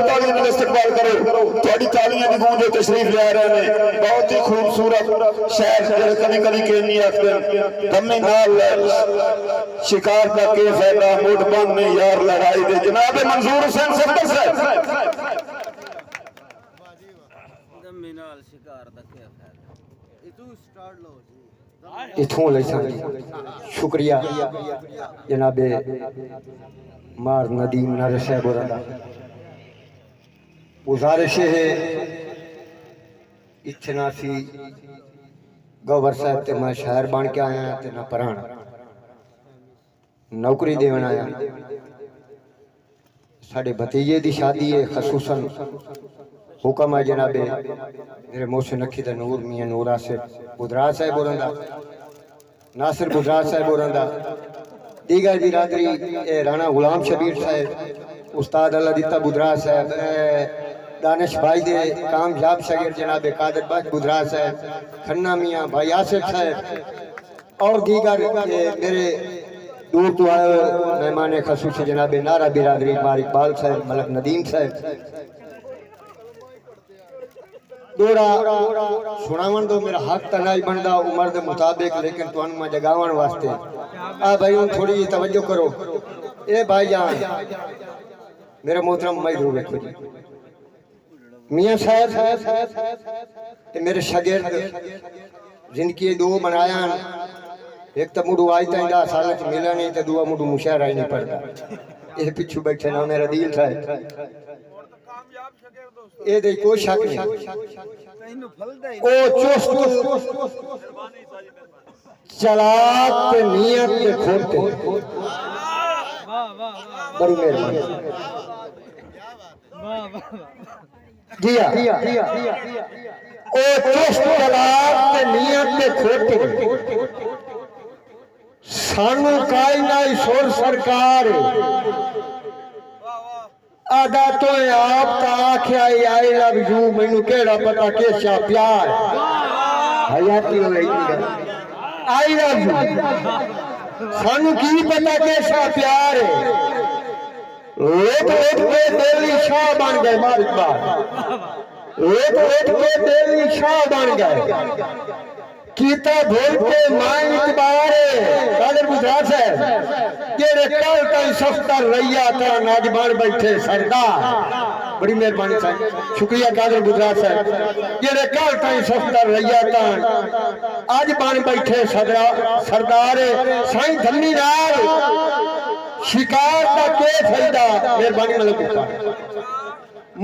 तालियों का इस्तकबाल करो। थोड़ी तालियों की गूंज तशरीफ ले रहे हैं। बहुत ही खूबसूरत शहर कभी कभी के नहीं आते दमे नाल शिकार का के फायदा मुठ बंद में यार लड़ाई दे जनाब मंजूर हुसैन सफदर साहब दमे नाल शिकार का के फायदा इतू स्टार्ट लो जी इथों शुक्रिया जनाबे मार नदीम नर साहब होरा गुजारिश है इतना सी गवर साहब ते मैं शहर बन के आया ते ना परान नौकरी देवन आया साडे भतीजे दी शादी है खसूसन हुक्म है जनाबे मेरे मोहसिन अखी दा नूर मियां नूरा से बुधराज साहब होरंदा नासिर बुधराज साहब होरंदा दीगर बिरादरी राणा गुलाम शबीर साहब उस्ताद अल्लाह दिता बुधराज साहब दानिश भाई दे कामयाब शगीर जनाबे कादर बख्श बुधराज साहब खन्ना मियां भाई आसिफ साहब और दीगर मेरे दूर तो आए मेहमान खसूस जनाबे नारा बिरादरी मार इकबाल साहब मलक नदीम साहब दोरा सुनावन दो मेरा हक तो नहीं बनता उम्र के मुताबिक लेकिन तुहानू मैं जगावन वास्ते आ भाई हूँ थोड़ी जी तवज्जो करो ए भाई जान मेरा मोहतरम मजदूर देखो जी मियां साहब मेरे शागिर्द जिंदगी दो बनाया एक तो मुडू आज तक साल मिला नहीं तो दूआ मुडू मुशायरा ही नहीं पढ़ता ये पिछू बैठे ना मेरा दिल साहब ये दे कोई शक नहीं ओ चुस्त चलाक नियत के खोटे बड़ी मेहरबानी जी ओ चुस्त चलाक नियत के खोटे सानू काई नाई सोर सरकार आदा तो आप ता आख्या आई लव यू मैनू केड़ा पता केशा प्यार हयाती हो रही आई लव यू सानू की पता केशा प्यार लोट लोट के दिल्ली शाह बन गए मार इकबाल लोट लोट के दिल्ली शाह बन गए कीता भूल के मां इतबार कादर गुजरात है जेड़े कल तक सफ्तर रैया ता नाज बन बैठे सरदार बड़ी मेहरबानी साहब शुक्रिया कादर गुजरात साहब जेड़े कल तक सफ्तर रैया ता आज बन बैठे सरदार साईं धन्नी नाल शिकार का के फायदा मेहरबानी मतलब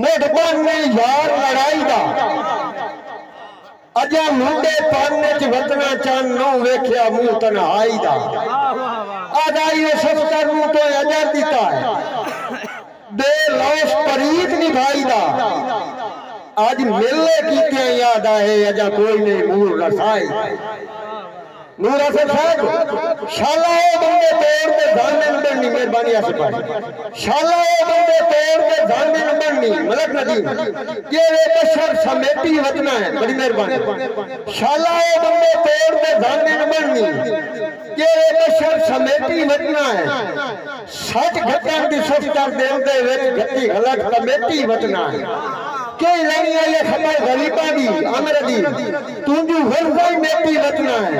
मुठ बन नहीं यार लड़ाई दा अजा मुंडे पाने च वतना चान नो वेख्या मुंह तन्हाई दा आदाई ने सफ्तर नू तो अजा दिता है बेलौस परीत निभाई दा आज मेले कीते याद आए अजा कोई नहीं मूल रसाई नूर असद साहब शाला बंदे तोड़ के जाने न बननी मेहरबानी आसिफ शाला बंदे तोड़ के जाने न बननी मलक नदीम ये बशर समेटी वतना है बड़ी मेहरबानी शाला बंदे तोड़ के जाने न बननी ये बशर समेटी वतना है सच घटन की सफ्तर देन दे विच घटी गलत समेटी वतना है कई लड़ी वाले खबर गरीबा दी अमर दी तुझू वर्फाई मेटी वतना है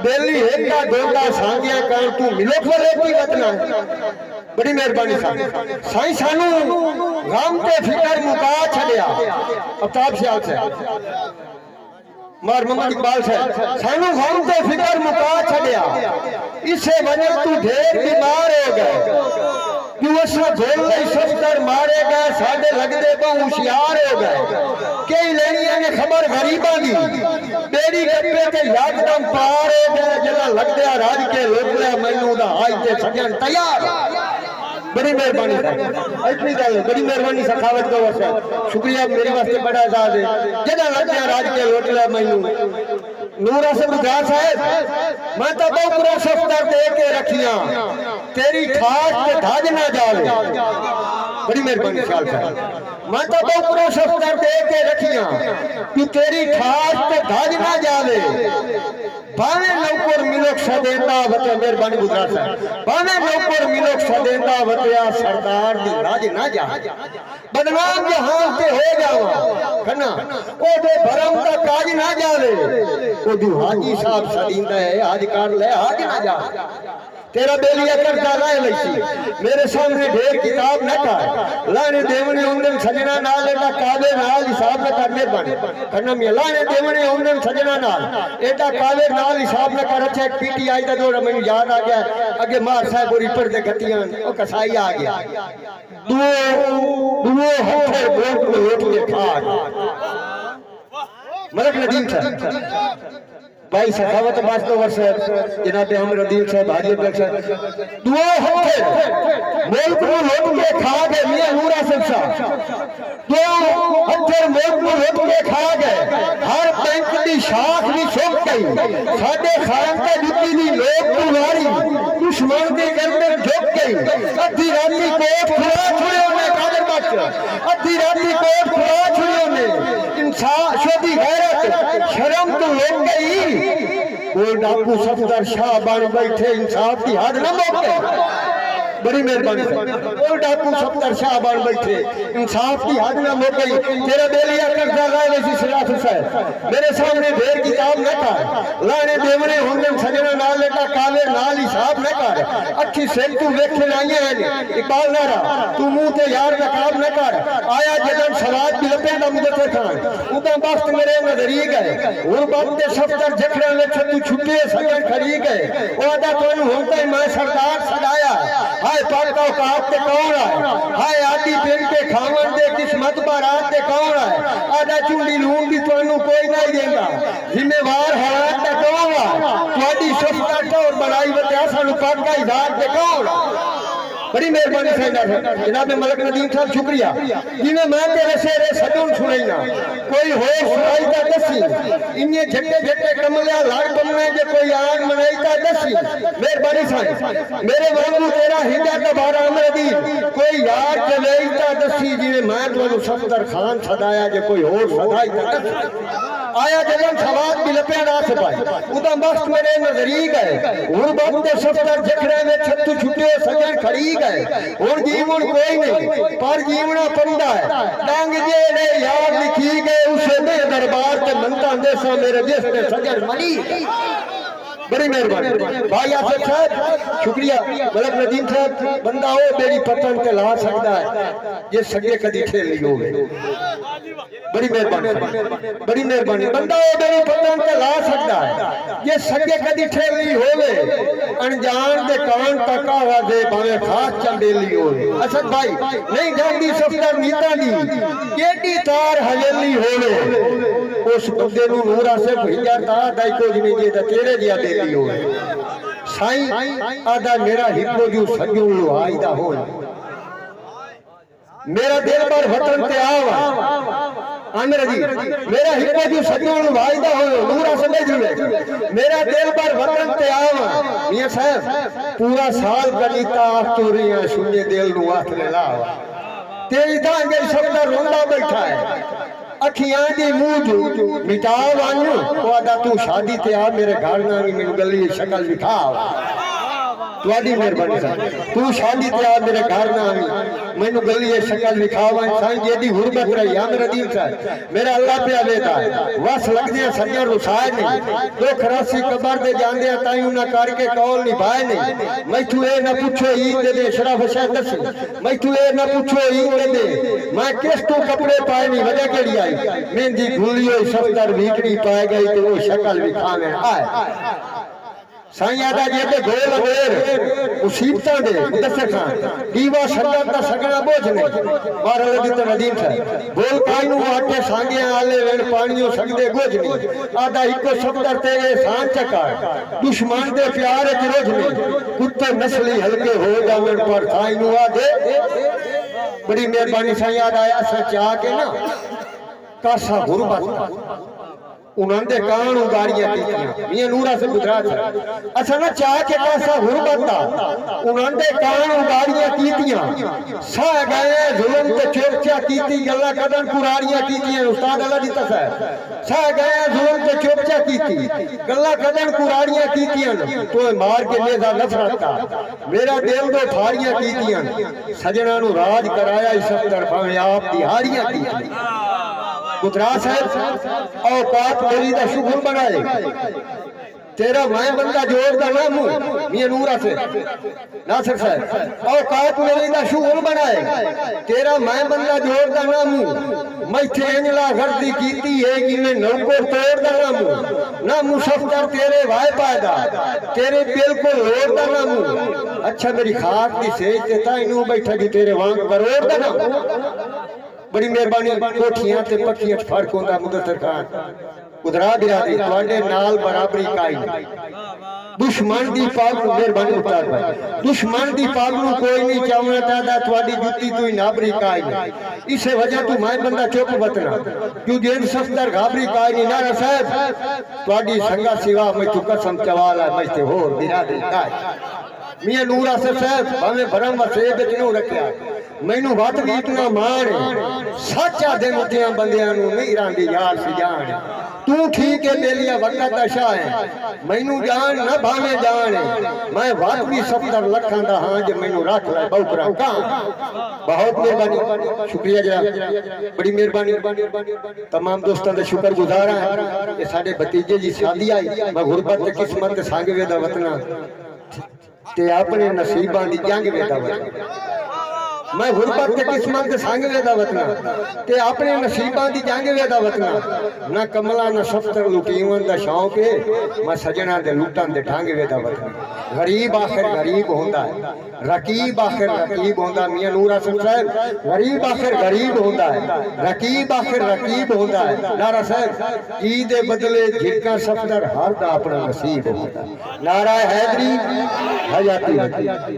दिल्ली हेका दोगा सांगिया कान तू मिलो खलेटी वतना है बड़ी मेहरबानी साहब साईं सानू गम ते फिकर मुका छड़या अफ्ताब सियाल से मार मोहम्मद इकबाल साहब सानू गम ते फिकर मुका छड़या इसे वजह तू ढेर बीमार हो गए सफ्तर मारे गए साढ़े लगते बहुत होशियार हो गए कई लेनिया ने खबर गरीबा की बेड़ी कप्पे के यकदम पार हो गए जरा लगते राज के लोग मैनू आज ते सजन तैयार बड़ी मेहरबानी इतनी गल बड़ी मेहरबानी सखावत को वर्षा शुक्रिया मेरे वास्ते बड़ा आजाद है जरा लगते राज के लोट लिया मैनू नूर असद गुजरात साहब मैं तो बहुपुरा सफ्तर दे के रखिया तेरी खास ते धज ना जावे बड़ी मेहरबानी ख्याल साहब मैं तो बहुपुरा सफ्तर दे के रखिया कि तेरी खास ते धज ना जावे भावे नौकर मिलोक सदेंदा वते मेहरबानी गुजरात साहब भावे नौकर मिलोक सदेंदा वतया सरदार दी राज ना जा बदनाम जहान ते हो जावा कना ओ दे भरम का काज ना जावे ओ दी हाजी साहब सदींदा है आज कर ले आज ना जा तेरा बेलिया करता लाए लईसी मेरे सामने ढेर किताब न कर लाने देवने उंदन सजना नाल एटा कावे नाल हिसाब न करने बने करना में लाने देवने उंदन सजना नाल एटा कावे नाल हिसाब न कर अच्छा पीटीआई दा दौर मैंने याद आ गया अगे मार साहब और ऊपर दे गतियां ओ कसाई आ गया दुओ हथे बोट में लोट के खा मलक नदीम साहब भाई सखावत 5 वर्ष जनाब हम रदील साहब हाजी अध्यक्ष दुआ होते मुल्क को लूट के खा गए मियां नूरा साहब दो हत्थर मुल्क को लूट के खा गए हर बैंक की शाख भी सुक गई साडे खान ते जुत्ती दी लोग बुलारी दुश्मन के गर्दन झुक गई अद्धी राती कोट खुला छुड़े ने कादर बच अद्धी राती कोट खुला छुड़े ने इंसान शोदी गैरत शर्म तो लग गई वो डाकू सफदर शाह बन बैठे इंसाफ की हद न मोके बड़ी मेहरबानी वो डाकू सफदर शाह बन बैठे इंसाफ की हद न मोके तेरा बेलिया करता रहा वैसी सिराफ साहब मेरे सामने ढेर किताब न कर लाने देवने होंगे सजना नाल लेटा काले नाल हिसाब न कर अच्छी सेल तू वेखे आईए हैं इकबाल नारा तू मुंह ते यार नकाब न कर आया जदन सवाद भी लपे ना मुझे खान उदा वक्त मेरे नजरी गए और बात ते सफदर जखड़ा में तू छुट्टे सजन खड़ी गए ओ आदा तोनु होता ही मैं सरदार सजाया हाय पाका औकात ते कौन है हाय आदि पेन के खावन दे किस्मत बारात ते कौन है आदा चुंडी लून भी तोनु कोई नहीं देगा जिम्मेवार हालात ते कौन है तुम्हारी सफदर का और बनाई बता सानू पाका इजाद ते कौन बड़ी मेहरबानी जनाब मलक नदीम साहब शुक्रिया जिन्हें मैं तेरे शेरे सदून सुनाई ना कोई हो सुनाई का दसी इन्हें झट्टे झट्टे कमलिया लाड़ बनने जे कोई आग मनाई का दसी मेहरबानी साईं मेरे वांगू तेरा हिंदा का बारा अमरदी कोई यार चलेई का दसी जिन्हें मैं तुहानू सफदर खान सदाया जे कोई और सदाई का दसी आया जगन सवाद भी लपे ना सपाई उदा मस्त मेरे नजरी गए हुन बंदे सफदर जखड़े में छत्तू छुट्टे सजन खड़ी गए और जीवन कोई नहीं पर जीवना पंदा है डांग जेड़े यार लिखी गए उसे में दरबार ते मनता देसा मेरे देश ते सजन मनी बड़ी मेहरबानी भाई आसिफ साहब शुक्रिया मलक नदीम साहब बंदा हो मेरी पतन ते ला सकता है ये सगे कदी खेली होवे बड़ी मेहरबानी बंदा हो मेरी पतन ते ला सकता है ये सगे कदी खेली होवे अनजान दे कान तक आवाजे भावे खास चंदेली होवे असद भाई नहीं जानदी सफदर नीता दी केडी तार हवेली होवे उस बंदे नु नूरा से भैया ता दाई को जिने जे तेरे जिया देली होवे साईं आदा मेरा हिब्बो जू सजू लुहाई दा हो मेरा दिल पर वतन ते आवा आमिर जी मेरा हिब्बो जू सजू लुहाई दा हो नूरा समझ ले मेरा दिल पर वतन ते आवा मियां साहब पूरा साल गलीता तोरियां सुने दिल नु हाथ ले लावा तेरी दांगे शब्द रोंदा बैठा है अखियां दी मुंह मिटा वानू तो आदा तू शादी ते आ मेरे घर ना मेनू गली शक्ल दिखा तुहाडी मेहरबानी साईं तू शादी ते आ मेरे घर ना मेनू गली शक्ल दिखावा साईं जेदी हुर्मत रही आमिर रदीम साहब मेरा अल्लाह पे आवेदा वस लगदे सज्जन रुसाए नहीं दुख रासी कबर दे जांदे ताई ना करके कौल निभाए नहीं मैथू ए ना पूछो ईद दे शराफ शाह दस मैथू ए ना पूछो ईद दे मैं किस तू कपड़े पाए नहीं वजह केड़ी आई मेहंदी भूली होई सफदर वीकड़ी पाए गई तो वो शक्ल दिखावे आए साईं आदा जी ते गोल अवेर मुसीबतां दे दस्से खान दीवा सगन दा सगना बोझ नहीं बारह दी ते नदीम साहब गोल पाई नु आटे सांगे आले वेण पानियों सगदे गोझ नहीं आदा इको सफदर तेरे सान चका दुश्मन दे प्यार च रोज नहीं कुत्ते नस्ली हल्के हो जावन पर साईं नु आदे बड़ी मेहरबानी साईं आदा आया सच आके ना कासा गुरबत उन्होंने कान उगारियां कीतियां मियां नूरा से गुजरात है अच्छा ना चाह के पासा गुरबत दा उन्होंने कान उगारियां कीतियां सा गए जुल्म ते चोरचा कीती गल्ला कदन कुरारियां कीतियां उस्ताद अल्लाह दी तसा सा गए जुल्म ते चोरचा कीती गल्ला कदन कुरारियां कीतियां तो मार के लेदा नफरत का मेरा दिल दो फाड़ियां कीतियां सजना नु राज कराया इस तरफा में आप दिहाड़ियां कीतियां गुजरात साहब औकात मेरी दा शुक्र बनाए तेरा मैं बंदा जोड़दा ना मुंह मियां नूरा से नासिर साहब औकात मेरी दा शुक्र बनाए तेरा मैं बंदा जोड़दा ना मुंह मैथे इंजला गर्दी कीती है कि मैं नौको तोड़दा ना मुंह सफ्तर तेरे वाय पायदा तेरे बिल्कुल लोड़दा ना मुंह अच्छा मेरी खाक दी सेज ते ताइनू बैठा जी तेरे वांग करोड़दा ना बड़ी मेहरबानी कोठियां ते पक्कियां फर्क होंदा मुदस्सिर खान उधरा बिरादरी ਤੁਹਾਡੇ नाल बराबरी काई दुश्मन दी पाग मेहरबानी उतार भाई दुश्मन दी पाग नु कोई नहीं चावना चाहता ਤੁਹਾਡੀ जुत्ती तू नाबरी काई इसे वजह तू मैं बंदा चुप बतना क्यों जेन सफदर घाबरी काई नहीं नारा साहब ਤੁਹਾਡੀ संगा सिवा मैं तू कसम चवाला मैं ते होर बिरादरी काई मियां नूरा साहब भावे भरम वसे विच नु रखया मैनू वत भी इतना मान सच्चा दिन उठिया बंदियां नु नहीं रांदी यार सी जान तू ठीक है बेलिया वक्त दा शाह है मैनू जान ना भावे जान मैं वत भी 70 लखां दा हां जे मैनू रख ले बहुकरा का बहुत मेहरबानी शुक्रिया जनाब बड़ी मेहरबानी तमाम दोस्तों दे शुक्रगुजार हां ये साडे भतीजे जी शादी आई मैं गुरबत ते किस्मत ते संग वे दा वतना ते अपने नसीबां दी जंग वे दा वतना मैं गुरबत के किस्मत के संग वेदा वतना ते अपने नसीबां दी जंग वेदा वतना ना कमला ना सफ्तर लुटीवन दा शौक है मैं सजना दे लुटन दे ढंग वेदा वतना गरीब आखिर गरीब होंदा है रकीब आखिर रकीब होंदा मियां नूरा साहब गरीब आखिर गरीब होंदा है रकीब आखिर रकीब होंदा है नारा साहब जी दे बदले झिड़का सफ्तर हर दा अपना नसीब होंदा नारा हैदरी हयाती